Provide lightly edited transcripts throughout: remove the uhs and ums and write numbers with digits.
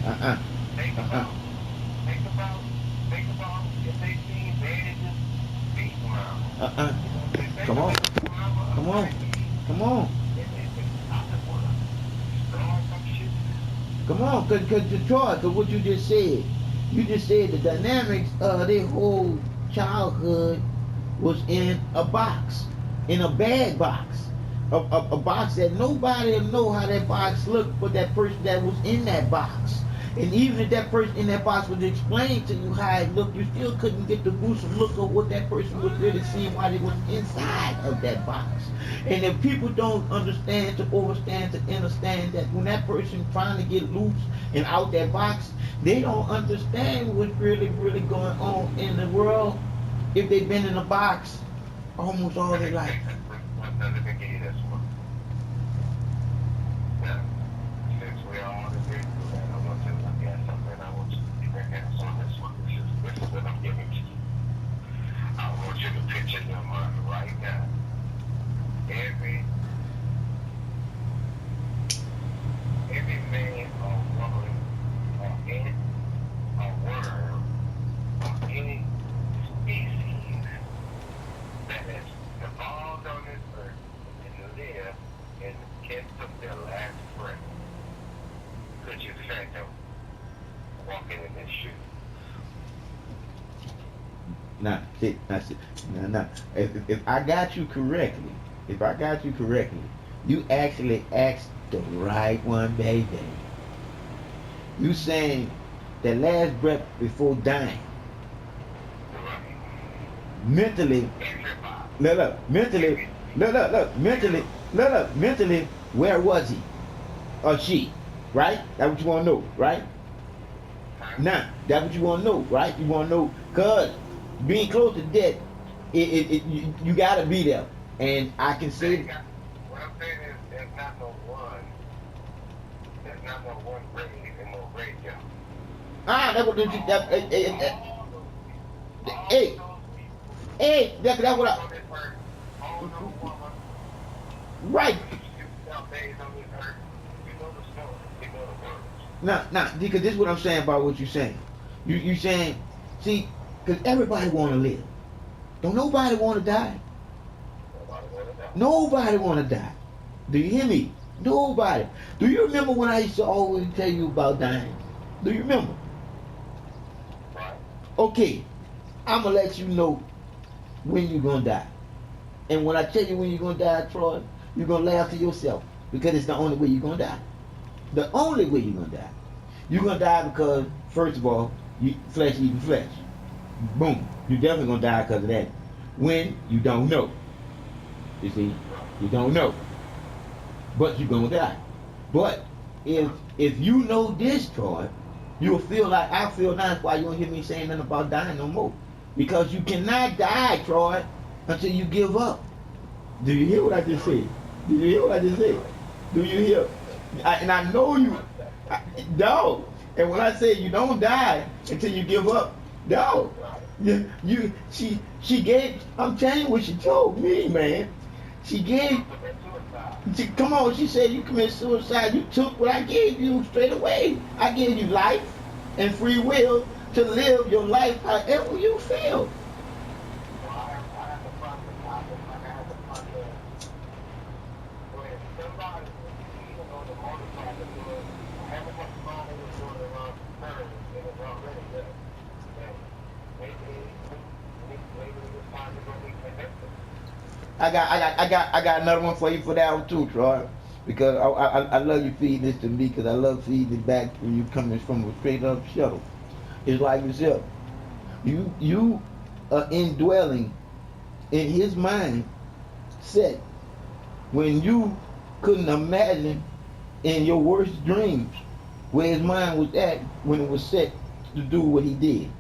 Uh-uh. Think Uh-uh. about, think about, think about if they seen daddy just beat mama. Uh-uh. If they Come know on. they beat mama a Come on. crack kid, Come on. and I just wanna start some shit. Come on. Cause Troy, cause what you just said the dynamics of their whole childhood was in a box, in a bag box. A box that nobody will know how that box looked but that person that was in that box. And even if that person in that box would explain to you how it looked, you still couldn't get the gruesome look of what that person was really seeing while they was inside of that box. And if people don't understand to understand to understand that when that person trying to get loose and out that box, they don't understand what's really going on in the world if they've been in a box almost all Let their me, life. let me give you this one. Now, since we all agree to that, I want to look at something. I want you to bring hands on this one. This is what I'm giving to you. I want you to picture your mind right now. Every every man or woman or ant or worm or any species that has evolved on this earth and live and can took their last breath. Could you fathom walking in this shoe? Now, see, now, if I got you correctly, if I got you correctly, you actually asked the right one, baby. You saying the last breath before dying. Right. Mentally, Everybody. mentally, mentally, where was he or she? Right? That's what you want to know, right? Huh? Now, that's what you want to know, right? You want to know, cause being close to death, you gotta be there. And I can say, What I'm saying is there's not no one grave and no graveyard. that's what you, that, All those people, hey, all those people, that's what all I, on this earth, all no woman, right. you yourself days on this earth, you know the story, you know the words. Now, because this is what I'm saying about what you're saying. You saying, see, because everybody want to live. Don't nobody want to die. Nobody wanna know. Nobody want to die. Do you hear me? Nobody. Do you remember when I used to always tell you about dying? Do you remember? Right? Okay, I'm gonna let you know when you're gonna die. And when I tell you when you're gonna die, Troy, you're gonna laugh to yourself because it's the only way you're gonna die. The only way you're gonna die. You're gonna die because, first of all, flesh eating flesh. Boom. You're definitely gonna die because of that. When you don't know. You see, you don't know, but you're gonna die. But if you know this, Troy, you'll feel like I feel now. That's why you don't hear me saying nothing about dying no more. Because you cannot die, Troy, until you give up. Do you hear what I just said? Do you hear what I just said? Do you hear? And I know you, dog. And when I say you don't die until you give up, dog, she gave. I'm telling you what she told me, man. She gave. Come on, she said you commit suicide. You took what I gave you straight away. I gave you life and free will to live your life however you feel. So I have to process, I have to process when somebody was speeding on the motorcycle doing, however much mile they was doing around the curve, and it's already there. And maybe it was time to go reconnect it. I got another one for you for that one too, Troy. Because I love you feeding this to me because I love feeding it back when you coming from a straight up shuttle. It's like yourself. You are indwelling in his mind set when you couldn't imagine in your worst dreams where his mind was at when it was set to do what he did.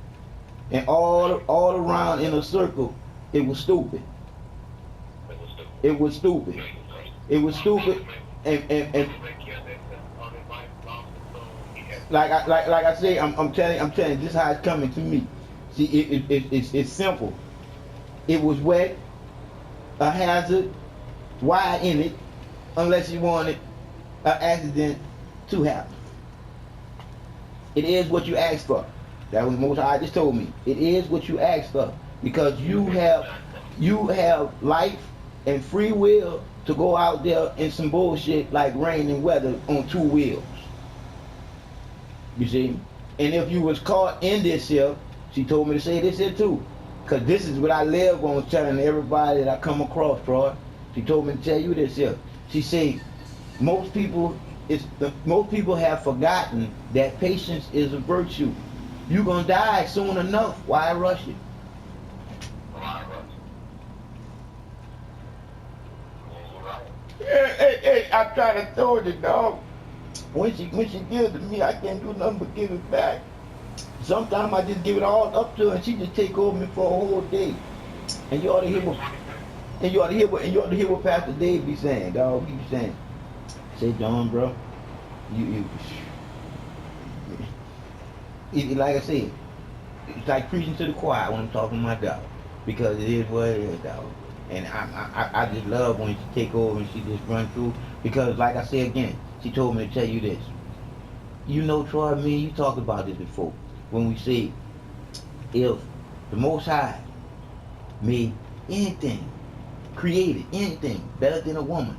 And all around in a circle, it was stupid. It was stupid. It was stupid. It was stupid. And like I say, I'm telling you, this is how it's coming to me. See, it's simple. It was wet, a hazard, why in it, unless you wanted an accident to happen. It is what you ask for. That was Most High just told me. It is what you ask for because you have life and free will to go out there in some bullshit like rain and weather on two wheels. You see? And if you was caught in this here, she told me to say this here too. Cause this is what I live on telling everybody that I come across, Troy. She told me to tell you this here. She said most people have forgotten that patience is a virtue. You gonna die soon enough. Why rush it? Hey, I'm trying to throw it, dog. When she gives it to me, I can't do nothing but give it back. Sometimes I just give it all up to her, and she just take over me for a whole day. And you ought to hear what Pastor Dave be saying, dog. He be saying, "Say, John, bro, you like I said, it's like preaching to the choir when I'm talking to my dog, because it is what it is, dog. And I just love when she take over and she just run through, because like I said again, she told me to tell you this. You know, Troy, me and you talked about this before. When we say, if the Most High made anything, created anything better than a woman,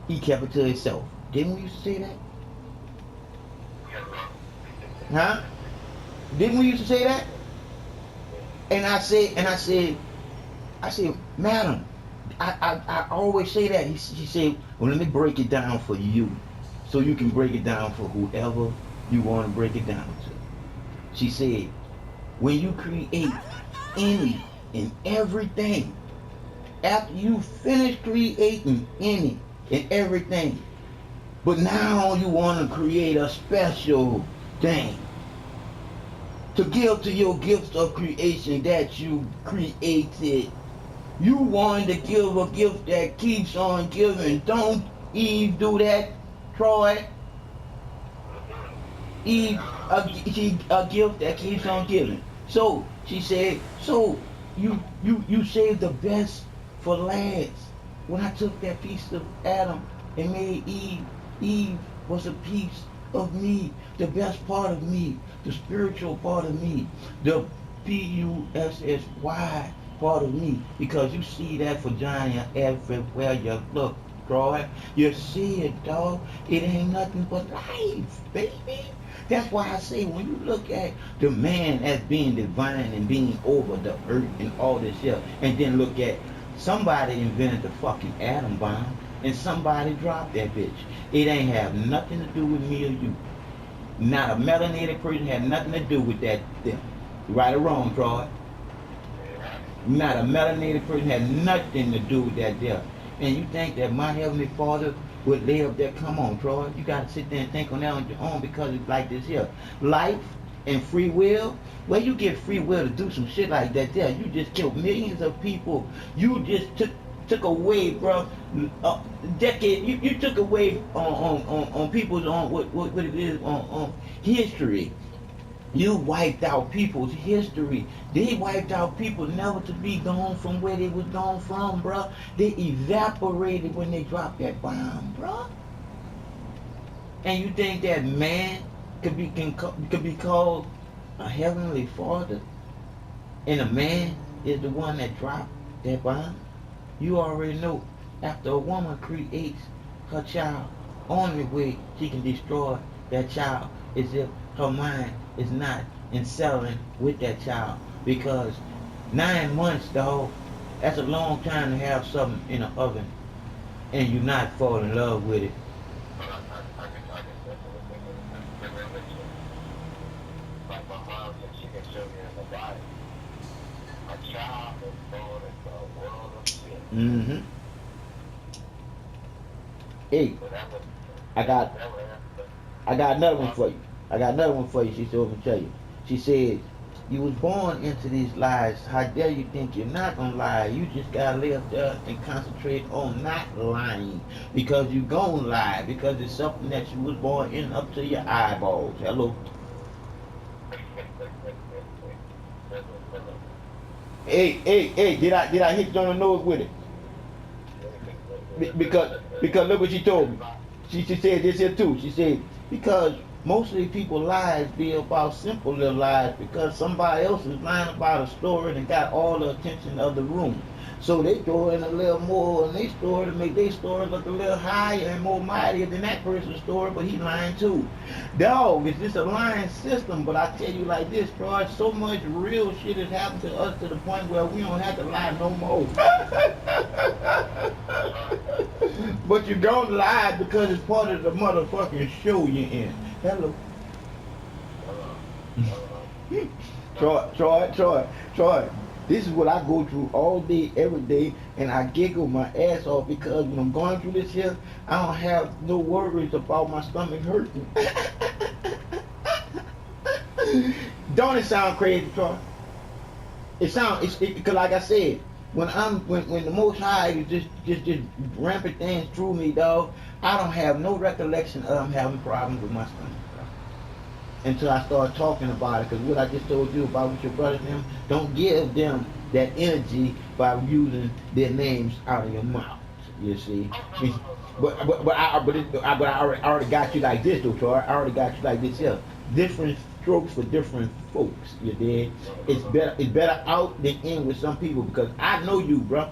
he kept it to himself. Didn't we used to say that? Huh? Didn't we used to say that? And I said, madam, I always say that. She said, well, let me break it down for you, so you can break it down for whoever you want to break it down to. She said, when you create any and everything, after you finish creating any and everything, but now you want to create a special thing to give to your gifts of creation that you created. You want to give a gift that keeps on giving. Don't Eve do that, Troy? Eve, a gift that keeps on giving. So she said, so you saved the best for last. When I took that piece of Adam and made Eve was a piece of me, the best part of me, the spiritual part of me, the Pussy part of me, because you see that vagina everywhere you look, Troy. You see it, dog. It ain't nothing but life, baby. That's why I say when you look at the man as being divine and being over the earth and all this here, and then look at somebody invented the fucking atom bomb and somebody dropped that bitch. It ain't have nothing to do with me or you. Not a melanated person had nothing to do with that thing. Right or wrong, Troy? Not a melanated person had nothing to do with that there. And you think that my Heavenly Father would lay up there? Come on, Troy. You got to sit there and think on that on your own, because it's like this here. Life and free will. Where you get free will to do some shit like that there, you just killed millions of people. You just took away, bro, decade. You took away on people's on what it is on history. You wiped out people's history. They wiped out people never to be gone from where they was gone from, bro. They evaporated when they dropped that bomb, bro. And you think that man could be called a heavenly father, and a man is the one that dropped that bomb? You already know. After a woman creates her child, only way she can destroy that child is if her mind is not in settling with that child. Because 9 months, dog, that's a long time to have something in an oven and you not fall in love with it. Like my mom said, she can show me in the body. A child is born into a world of sin. Mm-hmm. Hey, I got another one for you. She told me to tell you. She said, you was born into these lies. How dare you think you're not gonna lie? You just gotta lay up there and concentrate on not lying, because you gonna lie, because it's something that you was born in up to your eyeballs. Hello. Hey, did I hit you on the nose with it? Because look what she told me. She said this here too. She said, because Mostly people's lives be about simple little lies because somebody else is lying about a story and got all the attention of the room. So they throw in a little more in their story to make their story look a little higher and more mightier than that person's story, but he lying too. Dog, it's just a lying system, but I tell you like this, Troy, so much real shit has happened to us to the point where we don't have to lie no more. But you don't lie because it's part of the motherfucking show you're in. Hello. Troy. This is what I go through all day, every day, and I giggle my ass off because when I'm going through this here, I don't have no worries about my stomach hurting. Don't it sound crazy, Troy? It sounds, because like I said, when the Most High is just rampant things through me, dog, I don't have no recollection of having problems with my stomach, bro, until I start talking about it. Because what I just told you about with your brothers and them, don't give them that energy by using their names out of your mouth. You see, but I already got you like this, though, Troy. I already got you like this here. Different strokes for different folks. You did. It's better out than in with some people because I know you, bro.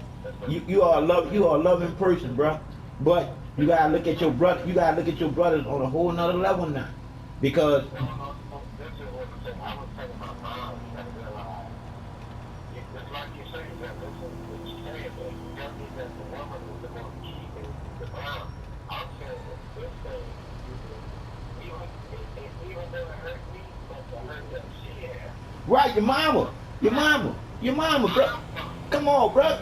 You are a loving person, bro. But you gotta look at your brother. You gotta look at your brothers on a whole nother level now, because. Right, your mama, bro. Come on, bro.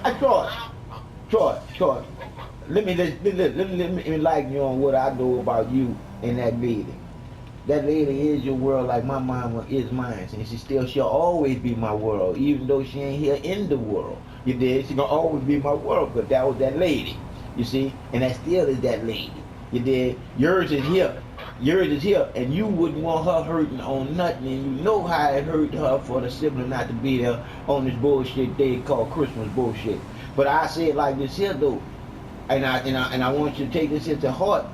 Troy. Let me enlighten you on what I know about you and that lady. That lady is your world like my mama is mine, and she'll always be my world, even though she ain't here in the world. You did? She gonna always be my world, but that was that lady. You see, and that still is that lady. You did? Yours is here, and you wouldn't want her hurting on nothing, and you know how it hurt her for the sibling not to be there on this bullshit day called Christmas bullshit. But I say it like this here though, and I want you to take this here to heart.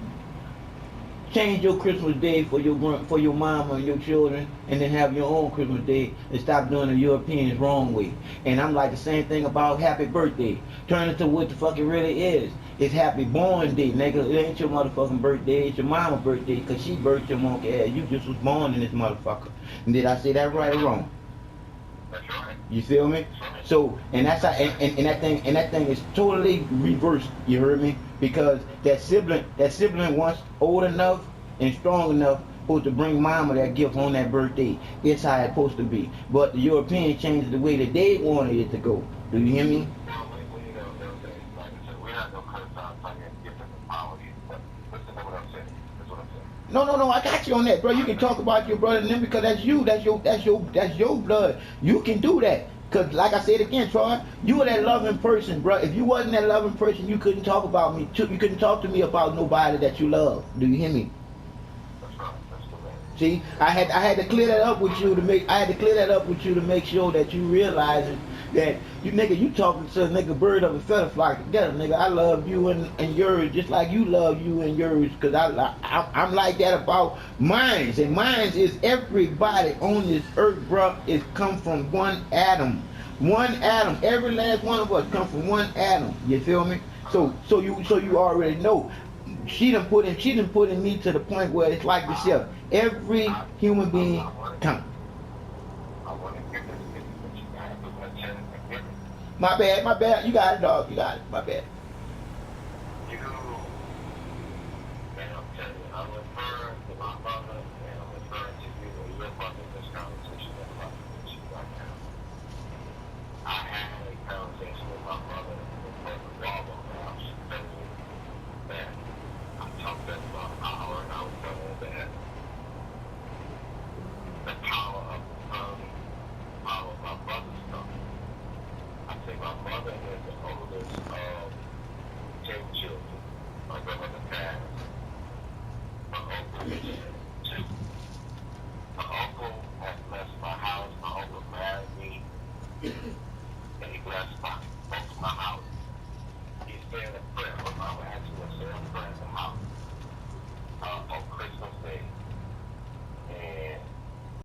Change your Christmas day for your mama and your children, and then have your own Christmas day, and stop doing the Europeans wrong way. And I'm like the same thing about happy birthday. Turn it to what the fuck it really is. It's happy born day, nigga. It ain't your motherfucking birthday. It's your mama's birthday, because she birthed your monkey ass. You just was born in this motherfucker. And did I say that right or wrong? You feel me? So, and that's how, and that thing is totally reversed. You heard me? Because that sibling once old enough and strong enough supposed to bring mama that gift on that birthday. It's how it's supposed to be. But the Europeans changed the way that they wanted it to go. Do you hear me? No, I got you on that, bro. You can talk about your brother and them because that's you. That's your blood. You can do that. Cause like I said again, Troy, you were that loving person, bro. If you wasn't that loving person, you couldn't talk about me. You couldn't talk to me about nobody that you love. Do you hear me? See, I had to clear that up with you to make sure that you realize that you talking to a nigga bird of a feather flock together, nigga. I love you and yours just like you love you and yours, cause I'm like that about mines, and mines is everybody on this earth, bro. Is come from one atom. Every last one of us come from one atom. You feel me? So you already know. She done put in me to the point where it's like this here. Every human being count. My bad. You got it, dog. You got it. My bad. You know,